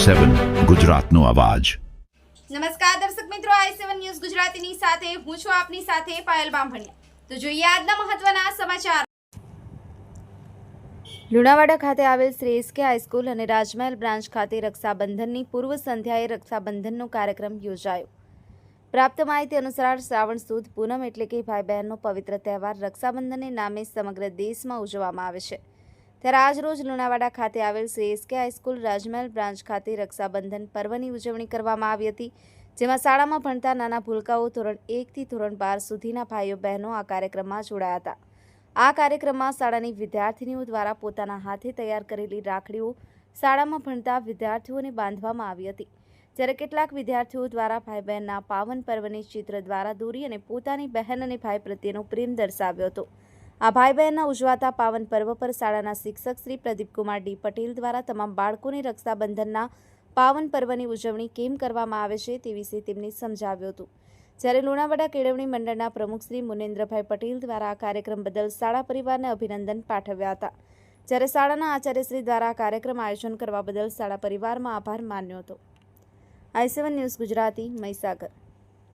i7 ગુજરાતનો અવાજ। નમસ્કાર દર્શક મિત્રો, i7 ન્યૂઝ ગુજરાતીની સાથે હું છું આપની સાથે પાયલ બામભણિયા। તો જોઈએ આજના મહત્વના સમાચાર। લુણાવાડા ખાતે આવેલ શ્રી એસકે હાઈસ્કૂલ અને રાજમહેલ બ્રાન્ચ ખાતે રક્ષાબંધનની પૂર્વ સંધ્યાએ રક્ષાબંધનનો કાર્યક્રમ યોજાયો। પ્રાપ્ત માહિતી અનુસાર શ્રાવણ સુદ પૂનમ એટલે કે ભાઈ બહેનનો પવિત્ર તહેવાર રક્ષાબંધનને નામે સમગ્ર દેશમાં ઉજવવામાં આવે છે। ત્યારે આજ રોજ લુણાવાડા ખાતે આવેલ શ્રી એસકે હાઈસ્કૂલ રાજમહેલ બ્રાન્ચ ખાતે રક્ષાબંધન પર્વની ઉજવણી કરવામાં આવી હતી, જેમાં શાળામાં ભણતા નાના ભૂલકાઓ ધોરણ 1 થી ધોરણ 12 સુધીના ભાઈઓ બહેનો આ કાર્યક્રમમાં જોડાયા હતા। આ કાર્યક્રમમાં શાળાની વિદ્યાર્થીનીઓ દ્વારા પોતાના હાથે તૈયાર કરેલી રાખડીઓ શાળામાં ભણતા વિદ્યાર્થીઓને બાંધવામાં આવી હતી, જ્યારે કેટલાક વિદ્યાર્થીઓ દ્વારા ભાઈ બહેનના પાવન પર્વને ચિત્ર દ્વારા દોરી અને પોતાની બહેન અને ભાઈ પ્રત્યેનો પ્રેમ દર્શાવ્યો હતો। આ ભાઈ બહેનના ઉજવાતા પાવન પર્વ પર શાળાના શિક્ષક શ્રી પ્રદીપકુમાર ડી પટેલ દ્વારા તમામ બાળકોને રક્ષાબંધનના પાવન પર્વની ઉજવણી કેમ કરવામાં આવે છે તે વિશે તેમને સમજાવ્યું હતું। જ્યારે લુણાવાડા કેળવણી મંડળના પ્રમુખ શ્રી મુનેન્દ્રભાઈ પટેલ દ્વારા આ કાર્યક્રમ બદલ શાળા પરિવારને અભિનંદન પાઠવ્યા હતા, જ્યારે શાળાના આચાર્યશ્રી દ્વારા આ કાર્યક્રમ આયોજન કરવા બદલ શાળા પરિવારમાં આભાર માન્યો હતો। i7 news Gujarati, Mahisagar.